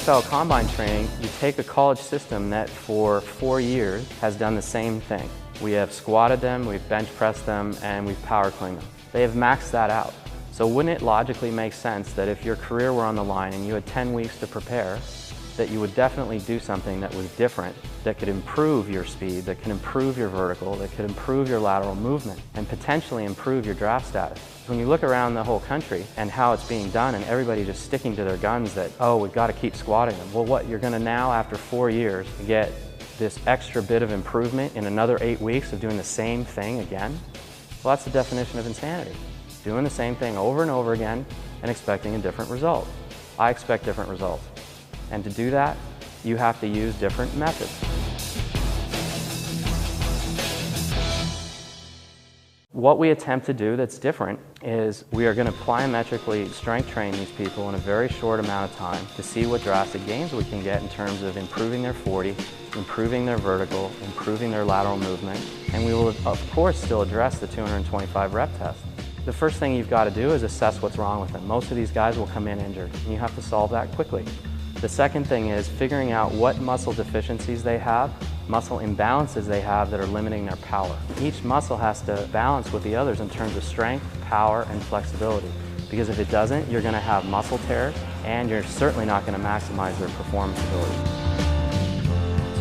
NFL Combine training, you take a college system that for 4 years has done the same thing. We have squatted them, we've bench pressed them, and we've power cleaned them. They have maxed that out. So wouldn't it logically make sense that if your career were on the line and you had 10 weeks to prepare, that you would definitely do something that was different, that could improve your speed, that could improve your vertical, that could improve your lateral movement, and potentially improve your draft status. When you look around the whole country and how it's being done and everybody just sticking to their guns that, oh, we've got to keep squatting them. Well, what, you're going to now, after 4 years, get this extra bit of improvement in another 8 weeks of doing the same thing again? Well, that's the definition of insanity. Doing the same thing over and over again and expecting a different result. I expect different results. And to do that, you have to use different methods. What we attempt to do that's different is we are going to plyometrically strength train these people in a very short amount of time to see what drastic gains we can get in terms of improving their 40, improving their vertical, improving their lateral movement, and we will of course still address the 225 rep test. The first thing you've got to do is assess what's wrong with them. Most of these guys will come in injured, and you have to solve that quickly. The second thing is figuring out what muscle deficiencies they have, muscle imbalances they have that are limiting their power. Each muscle has to balance with the others in terms of strength, power, and flexibility. Because if it doesn't, you're going to have muscle tears, and you're certainly not going to maximize their performance ability.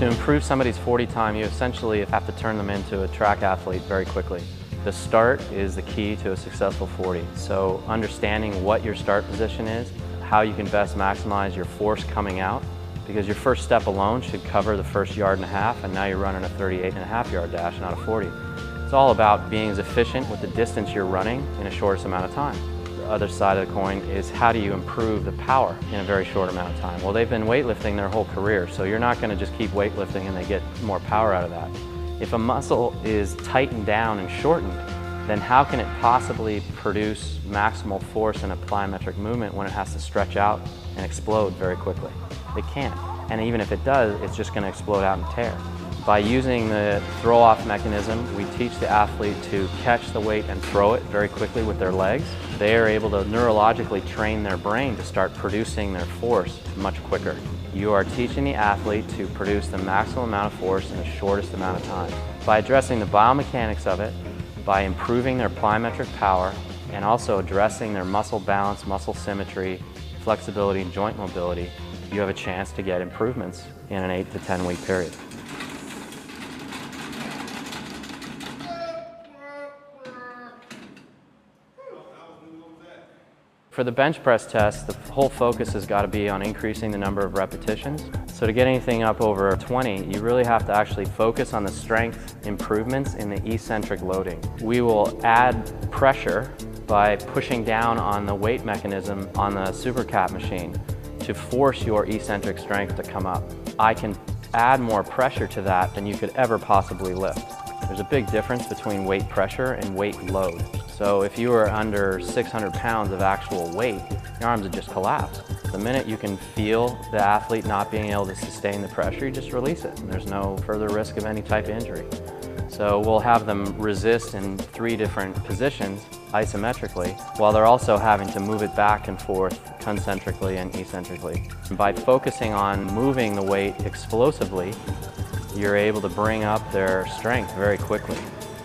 To improve somebody's 40 time, you essentially have to turn them into a track athlete very quickly. The start is the key to a successful 40. So understanding what your start position is, how you can best maximize your force coming out, because your first step alone should cover the first 1.5 yards, and now you're running a 38.5 yard dash, not a 40. It's all about being as efficient with the distance you're running in a shortest amount of time. The other side of the coin is how do you improve the power in a very short amount of time? Well, they've been weightlifting their whole career, so you're not going to just keep weightlifting and they get more power out of that. If a muscle is tightened down and shortened, then how can it possibly produce maximal force in a plyometric movement when it has to stretch out and explode very quickly? It can't. And even if it does, it's just going to explode out and tear. By using the throw-off mechanism, we teach the athlete to catch the weight and throw it very quickly with their legs. They are able to neurologically train their brain to start producing their force much quicker. You are teaching the athlete to produce the maximum amount of force in the shortest amount of time. By addressing the biomechanics of it, by improving their plyometric power, and also addressing their muscle balance, muscle symmetry, flexibility, and joint mobility, you have a chance to get improvements in an 8 to 10 week period. For the bench press test, the whole focus has got to be on increasing the number of repetitions. So to get anything up over 20, you really have to actually focus on the strength improvements in the eccentric loading. We will add pressure by pushing down on the weight mechanism on the SuperCap machine to force your eccentric strength to come up. I can add more pressure to that than you could ever possibly lift. There's a big difference between weight pressure and weight load. So if you are under 600 pounds of actual weight, your arms would just collapse. The minute you can feel the athlete not being able to sustain the pressure, you just release it, and there's no further risk of any type of injury. So we'll have them resist in 3 different positions isometrically, while they're also having to move it back and forth concentrically and eccentrically. And by focusing on moving the weight explosively, you're able to bring up their strength very quickly.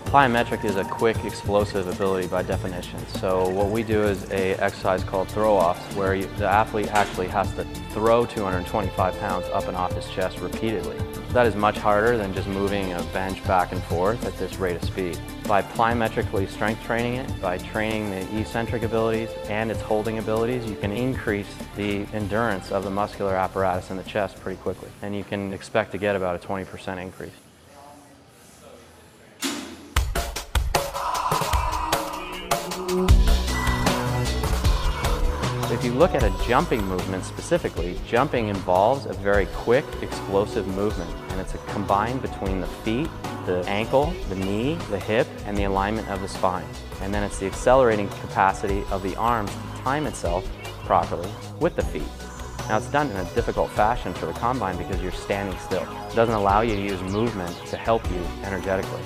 Plyometric is a quick, explosive ability by definition. So what we do is an exercise called throw-offs, where the athlete actually has to throw 225 pounds up and off his chest repeatedly. That is much harder than just moving a bench back and forth at this rate of speed. By plyometrically strength training it, by training the eccentric abilities and its holding abilities, you can increase the endurance of the muscular apparatus in the chest pretty quickly. And you can expect to get about a 20% increase. If you look at a jumping movement specifically, jumping involves a very quick, explosive movement, and it's a combine between the feet, the ankle, the knee, the hip, and the alignment of the spine. And then it's the accelerating capacity of the arms to time itself properly with the feet. Now it's done in a difficult fashion for the combine because you're standing still. It doesn't allow you to use movement to help you energetically.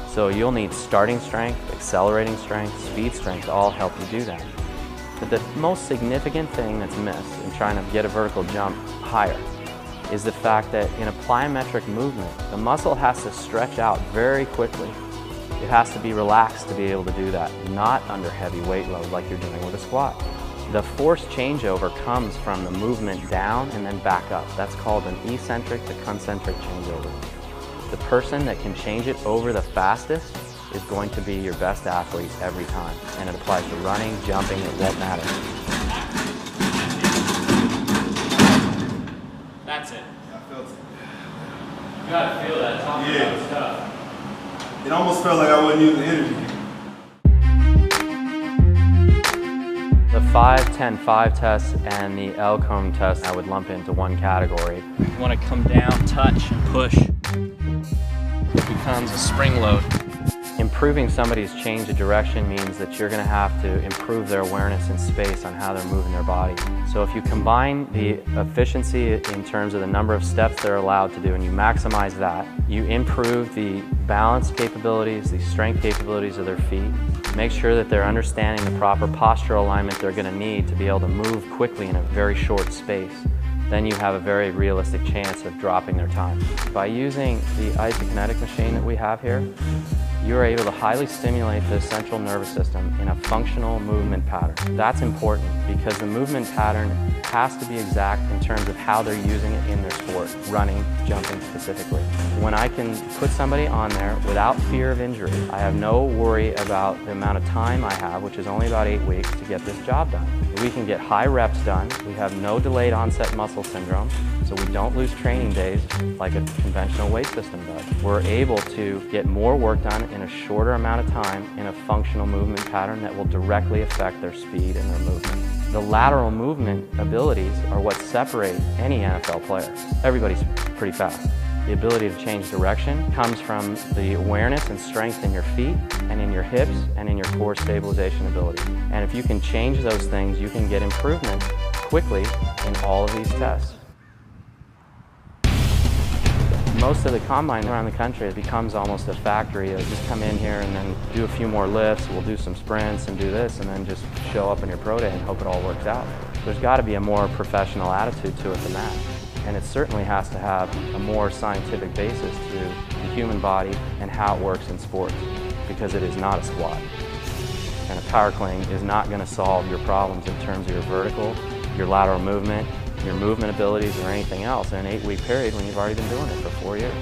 So you'll need starting strength, accelerating strength, speed strength to all help you do that. But the most significant thing that's missed in trying to get a vertical jump higher is the fact that in a plyometric movement, the muscle has to stretch out very quickly. It has to be relaxed to be able to do that, not under heavy weight load like you're doing with a squat. The force changeover comes from the movement down and then back up. That's called an eccentric to concentric changeover. The person that can change it over the fastest is going to be your best athlete every time. And it applies to running, jumping, it won't matter. That's it. I felt it. You gotta feel that talking about stuff. It almost felt like I wasn't using energy. The 5-10-5 test and the L-cone test I would lump into one category. You want to come down, touch, and push. It becomes a spring load. Improving somebody's change of direction means that you're going to have to improve their awareness in space on how they're moving their body. So if you combine the efficiency in terms of the number of steps they're allowed to do and you maximize that, you improve the balance capabilities, the strength capabilities of their feet, make sure that they're understanding the proper postural alignment they're going to need to be able to move quickly in a very short space, then you have a very realistic chance of dropping their time. By using the isokinetic machine that we have here, you're able to highly stimulate the central nervous system in a functional movement pattern. That's important because the movement pattern has to be exact in terms of how they're using it in their sport, running, jumping specifically. When I can put somebody on there without fear of injury, I have no worry about the amount of time I have, which is only about 8 weeks, to get this job done. We can get high reps done. We have no delayed onset muscle syndrome, so we don't lose training days like a conventional weight system does. We're able to get more work done in a shorter amount of time in a functional movement pattern that will directly affect their speed and their movement. The lateral movement abilities are what separate any NFL player. Everybody's pretty fast. The ability to change direction comes from the awareness and strength in your feet and in your hips and in your core stabilization ability. And if you can change those things, you can get improvement quickly in all of these tests. Most of the combine around the country, it becomes almost a factory. They just come in here and then do a few more lifts, we'll do some sprints and do this, and then just show up in your pro day and hope it all works out. There's got to be a more professional attitude to it than that. And it certainly has to have a more scientific basis to the human body and how it works in sports, because it is not a squat. And a power clean is not going to solve your problems in terms of your vertical, your lateral movement, your movement abilities, or anything else in an 8-week period when you've already been doing it for 4 years.